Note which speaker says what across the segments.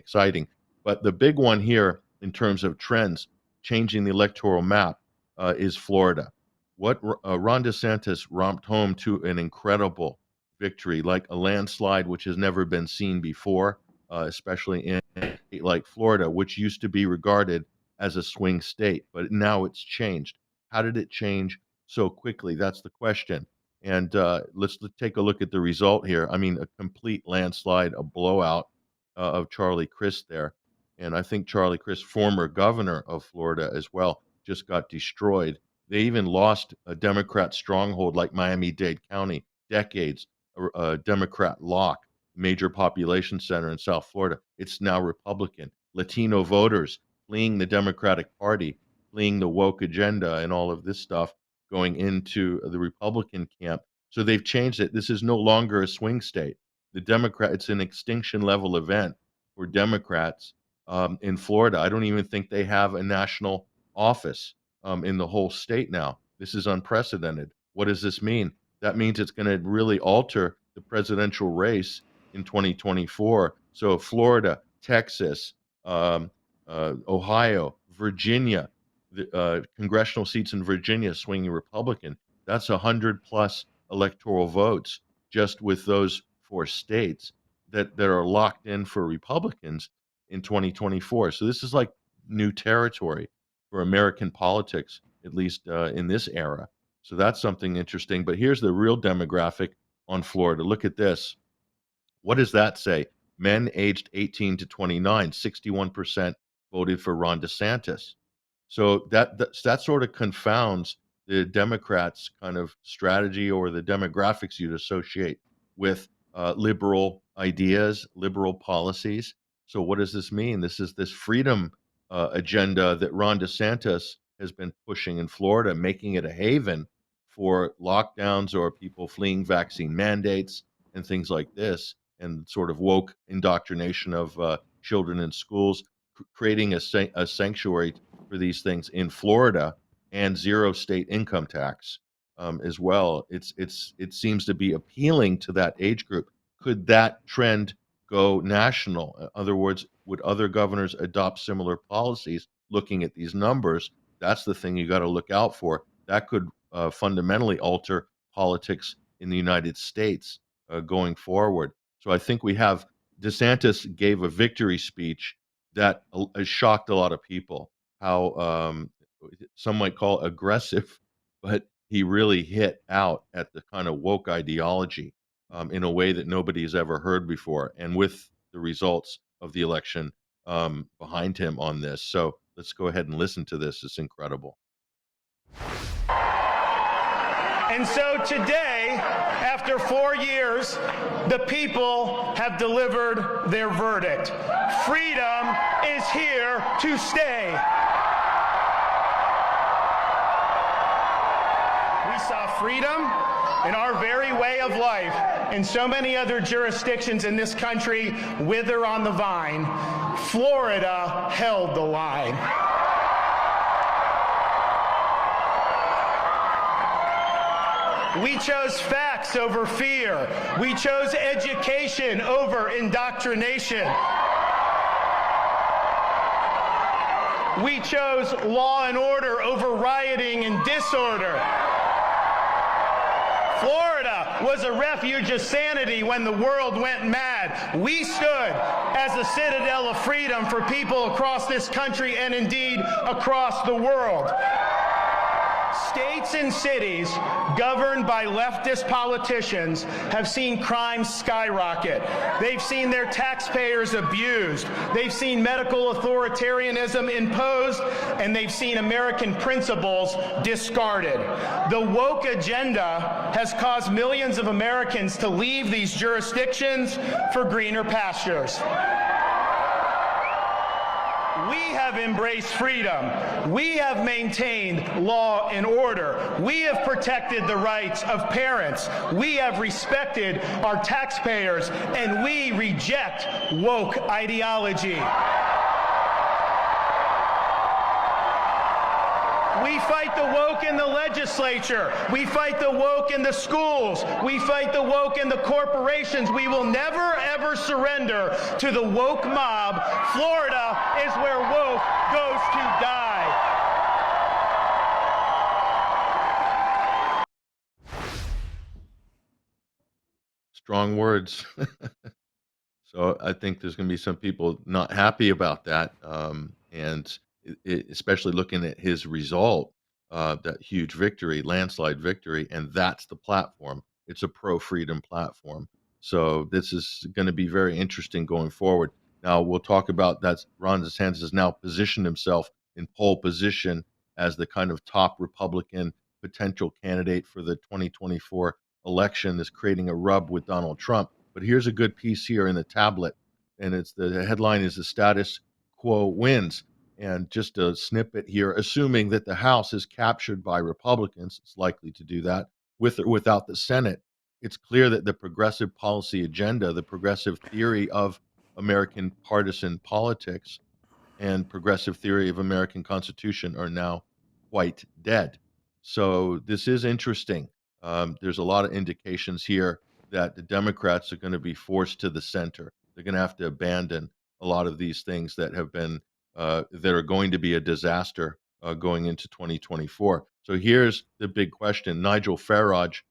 Speaker 1: exciting. But the big one here in terms of trends changing the electoral map is Florida. What Ron DeSantis romped home to an incredible victory, like a landslide, which has never been seen before, especially in a state like Florida, which used to be regarded as a swing state, but now it's changed. How did it change so quickly? That's the question. And let's take a look at the result here. I mean, a complete landslide, a blowout of Charlie Crist there. And I think Charlie Crist, former governor of Florida as well, just got destroyed. They even lost a Democrat stronghold like Miami-Dade County, decades, a Democrat lock, major population center in South Florida. It's now Republican. Latino voters fleeing the Democratic Party, fleeing the woke agenda and all of this stuff, going into the Republican camp. So they've changed it. This is no longer a swing state. It's an extinction level event for Democrats in Florida. I don't even think they have a national office in the whole state now. This is unprecedented. What does this mean? That means it's going to really alter the presidential race in 2024. So Florida, Texas, Ohio, Virginia, the congressional seats in Virginia swinging Republican. That's 100+ electoral votes just with those 4 states that are locked in for Republicans in 2024. So this is like new territory for American politics, at least in this era. So that's something interesting. But here's the real demographic on Florida. Look at this. What does that say? Men aged 18 to 29, 61% voted for Ron DeSantis. So that sort of confounds the Democrats' kind of strategy or the demographics you'd associate with liberal ideas, liberal policies. So what does this mean? This is this freedom agenda that Ron DeSantis has been pushing in Florida, making it a haven for lockdowns or people fleeing vaccine mandates and things like this, and sort of woke indoctrination of children in schools, creating a sanctuary for these things in Florida, and zero state income tax as well. It seems to be appealing to that age group. Could that trend go national? In other words, would other governors adopt similar policies looking at these numbers? That's the thing you got to look out for. That could fundamentally alter politics in the United States going forward. So I think we have DeSantis gave a victory speech that shocked a lot of people. How some might call aggressive, but he really hit out at the kind of woke ideology in a way that nobody's ever heard before, and with the results of the election behind him on this. So let's go ahead and listen to this. It's incredible.
Speaker 2: And so today, after 4 years, the people have delivered their verdict. Freedom is here to stay. We saw freedom in our very way of life and so many other jurisdictions in this country wither on the vine. Florida held the line. We chose facts over fear. We chose education over indoctrination. We chose law and order over rioting and disorder. Florida was a refuge of sanity when the world went mad. We stood as a citadel of freedom for people across this country and indeed across the world. States and cities governed by leftist politicians have seen crime skyrocket. They've seen their taxpayers abused. They've seen medical authoritarianism imposed, and they've seen American principles discarded. The woke agenda has caused millions of Americans to leave these jurisdictions for greener pastures. We have embraced freedom. We have maintained law and order. We have protected the rights of parents. We have respected our taxpayers, and we reject woke ideology. We fight the woke in the legislature. We fight the woke in the schools. We fight the woke in the corporations. We will never, ever surrender to the woke mob. Florida is where woke goes to die.
Speaker 1: Strong words. So I think there's going to be some people not happy about that, and especially looking at his result, that huge victory, landslide victory, and that's the platform. It's a pro-freedom platform. So this is going to be very interesting going forward. Now we'll talk about that. Ron DeSantis has now positioned himself in pole position as the kind of top Republican potential candidate for the 2024 election. Is creating a rub with Donald Trump. But here's a good piece here in the tablet, and it's the headline is the status quo wins. And just a snippet here, assuming that the House is captured by Republicans, it's likely to do that with or without the Senate. It's clear that the progressive policy agenda, the progressive theory of American partisan politics, and progressive theory of American Constitution are now quite dead. So this is interesting. There's a lot of indications here that the Democrats are going to be forced to the center. They're going to have to abandon a lot of these things that have been that are going to be a disaster going into 2024. So here's the big question: Nigel Farage,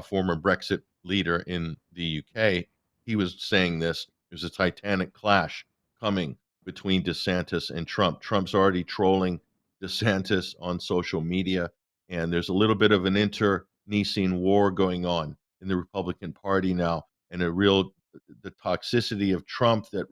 Speaker 1: former Brexit leader in the UK, he was saying this: there's a titanic clash coming between DeSantis and Trump. Trump's already trolling DeSantis on social media, and there's a little bit of an internecine war going on in the Republican Party now, and the toxicity of Trump that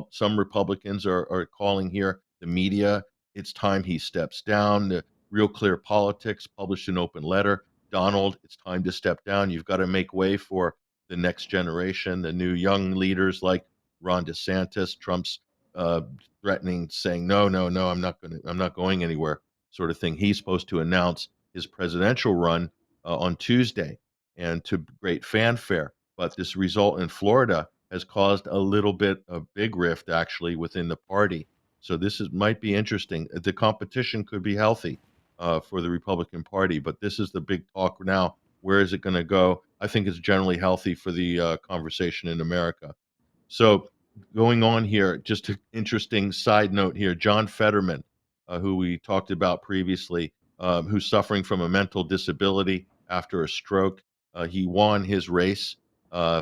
Speaker 1: some Republicans are calling here the media. It's time he steps down. The Real Clear Politics published an open letter. Donald, it's time to step down. You've got to make way for the next generation, the new young leaders like Ron DeSantis. Trump's threatening, saying, no, no, no, I'm not going anywhere, sort of thing. He's supposed to announce his presidential run on Tuesday, and to great fanfare. But this result in Florida has caused a little bit of big rift actually within the party. So might be interesting. The competition could be healthy for the Republican Party, but this is the big talk now. Where is it going to go? I think it's generally healthy for the conversation in America. So going on here, just an interesting side note here, John Fetterman, who we talked about previously, who's suffering from a mental disability after a stroke. He won his race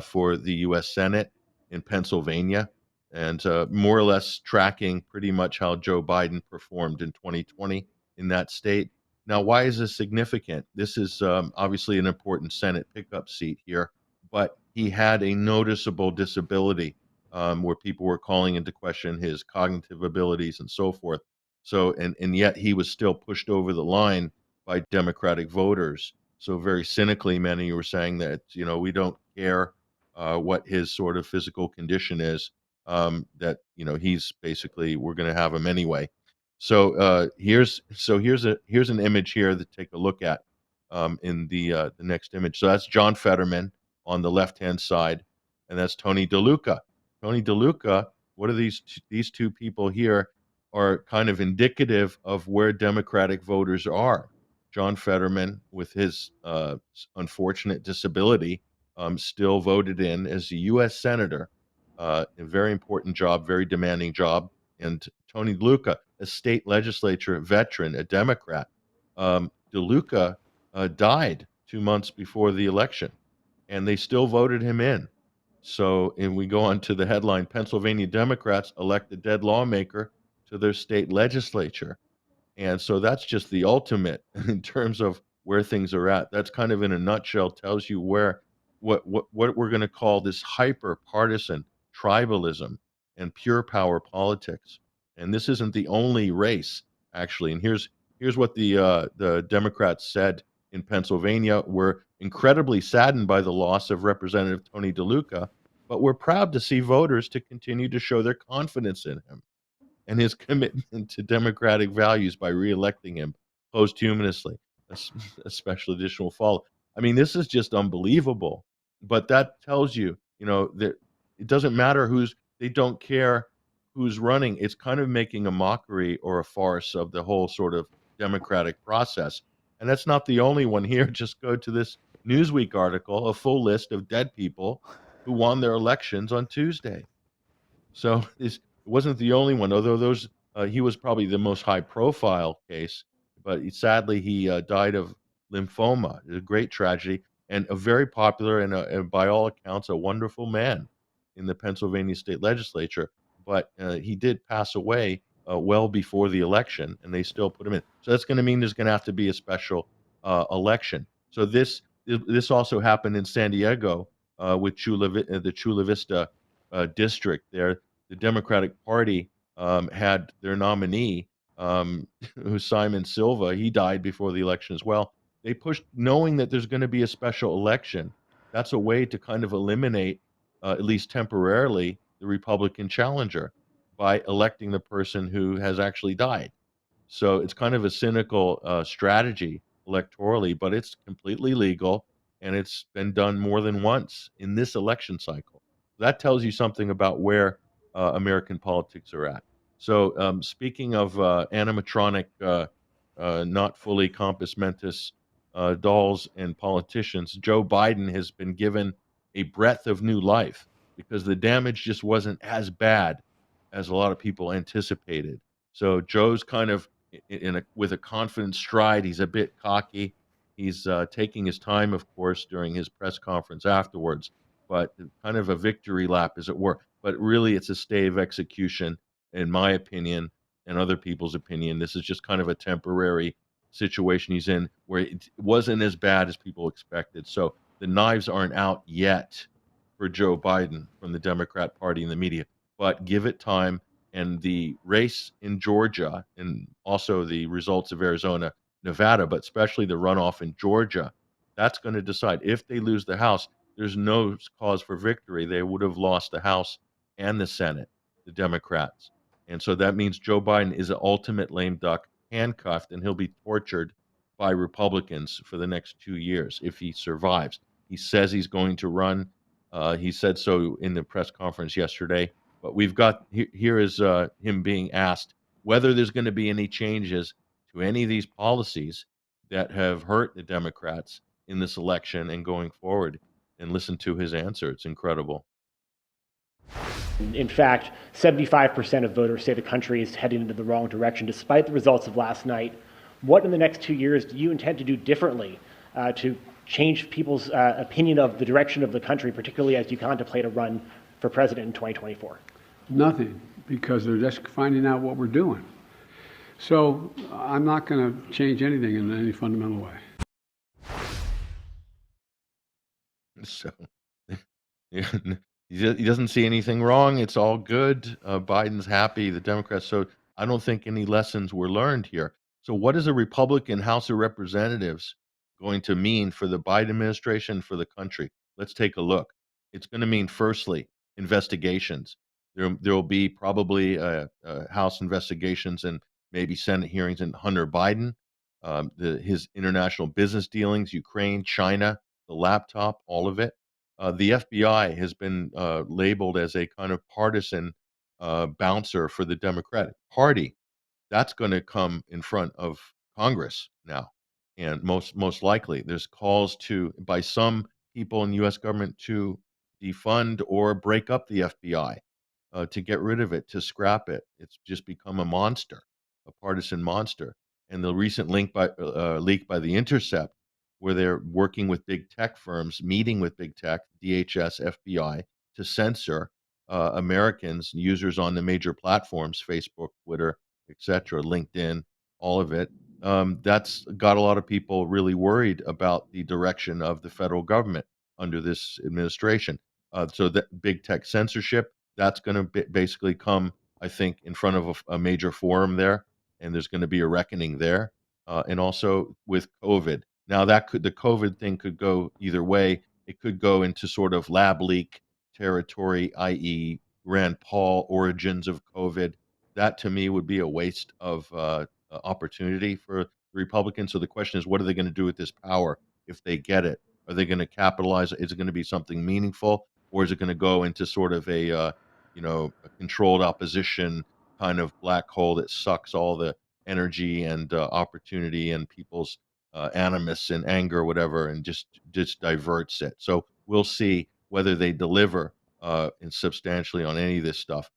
Speaker 1: for the U.S. Senate in Pennsylvania, and more or less tracking pretty much how Joe Biden performed in 2020 in that state. Now, why is this significant? This is obviously an important Senate pickup seat here, but he had a noticeable disability where people were calling into question his cognitive abilities and so forth. So, and yet he was still pushed over the line by Democratic voters. So, very cynically, many were saying that, we don't care what his sort of physical condition is, that, he's basically, we're going to have him anyway. So, here's an image here to take a look at in the next image. So that's John Fetterman on the left-hand side, and that's Tony DeLuca. Tony DeLuca, what are these two people here are kind of indicative of where Democratic voters are. John Fetterman, with his unfortunate disability, still voted in as a U.S. Senator, a very important job, very demanding job. And Tony DeLuca, a state legislature veteran, a Democrat. DeLuca died 2 months before the election, and they still voted him in. So, and we go on to the headline: Pennsylvania Democrats elect a dead lawmaker to their state legislature. And so that's just the ultimate in terms of where things are at. That's kind of in a nutshell tells you what we're going to call this hyper partisan tribalism and pure power politics. And this isn't the only race actually. And here's what the Democrats said in Pennsylvania: we're incredibly saddened by the loss of Representative Tony DeLuca, but we're proud to see voters to continue to show their confidence in him and his commitment to democratic values by reelecting him posthumously. A, a special edition will follow. I mean, this is just unbelievable. But that tells you, that it doesn't matter they don't care who's running. It's kind of making a mockery or a farce of the whole sort of democratic process. And that's not the only one here. Just go to this Newsweek article, a full list of dead people who won their elections on Tuesday. So it wasn't the only one, although those he was probably the most high-profile case. But sadly, he died of lymphoma. A great tragedy, and a very popular and by all accounts, a wonderful man in the Pennsylvania state legislature. But he did pass away well before the election, and they still put him in. So that's going to mean there's going to have to be a special election. So this also happened in San Diego with the Chula Vista district there. The Democratic Party had their nominee, who's Simon Silva. He died before the election as well. They pushed, knowing that there's going to be a special election. That's a way to kind of eliminate, at least temporarily, the Republican challenger by electing the person who has actually died. So it's kind of a cynical strategy electorally, but it's completely legal, and it's been done more than once in this election cycle. That tells you something about where American politics are at. So, speaking of animatronic, not fully compos mentis dolls and politicians, Joe Biden has been given a breath of new life because the damage just wasn't as bad as a lot of people anticipated. So Joe's kind of with a confident stride. He's a bit cocky. He's taking his time, of course, during his press conference afterwards, but kind of a victory lap, as it were. But really, it's a stay of execution, in my opinion, and other people's opinion. This is just kind of a temporary situation he's in, where it wasn't as bad as people expected. So the knives aren't out yet for Joe Biden from the Democrat Party and the media, but give it time. And the race in Georgia and also the results of Arizona, Nevada, but especially the runoff in Georgia, that's going to decide. If they lose the House, there's no cause for victory. They would have lost the House and the Senate, the Democrats. And so that means Joe Biden is an ultimate lame duck, handcuffed, and he'll be tortured by Republicans for the next 2 years if he survives. He says he's going to run. He said so in the press conference yesterday. But we've got here is him being asked whether there's going to be any changes to any of these policies that have hurt the Democrats in this election and going forward. And listen to his answer. It's incredible.
Speaker 3: In fact, 75% of voters say the country is heading into the wrong direction, despite the results of last night. What in the next 2 years do you intend to do differently to change people's opinion of the direction of the country, particularly as you contemplate a run for president in 2024?
Speaker 4: Nothing, because they're just finding out what we're doing. So I'm not going to change anything in any fundamental way.
Speaker 1: So yeah, he doesn't see anything wrong. It's all good. Biden's happy. The Democrats. So I don't think any lessons were learned here. So what is a Republican House of Representatives going to mean for the Biden administration, for the country? Let's take a look. It's going to mean, firstly, investigations. There will be probably House investigations and maybe Senate hearings in Hunter Biden, his international business dealings, Ukraine, China, the laptop, all of it. The FBI has been labeled as a kind of partisan bouncer for the Democratic Party. That's going to come in front of Congress now, and most likely there's calls by some people in the U.S. government to defund or break up the FBI, to get rid of it, to scrap it. It's just become a monster, a partisan monster. And the recent leak by The Intercept, where they're working with big tech firms, meeting with big tech, DHS, FBI, to censor Americans, users on the major platforms, Facebook, Twitter, etc., LinkedIn, all of it. That's got a lot of people really worried about the direction of the federal government under this administration. So that big tech censorship, that's going to basically come, I think, in front of a major forum there, and there's going to be a reckoning there. And also with COVID. Now the COVID thing could go either way. It could go into sort of lab leak territory, i.e., Rand Paul origins of COVID. That to me would be a waste of opportunity for the Republicans. So the question is, what are they going to do with this power if they get it? Are they going to capitalize? Is it going to be something meaningful, or is it going to go into sort of a controlled opposition kind of black hole that sucks all the energy and opportunity and people's animus and anger, whatever, and just diverts it. So we'll see whether they deliver substantially on any of this stuff.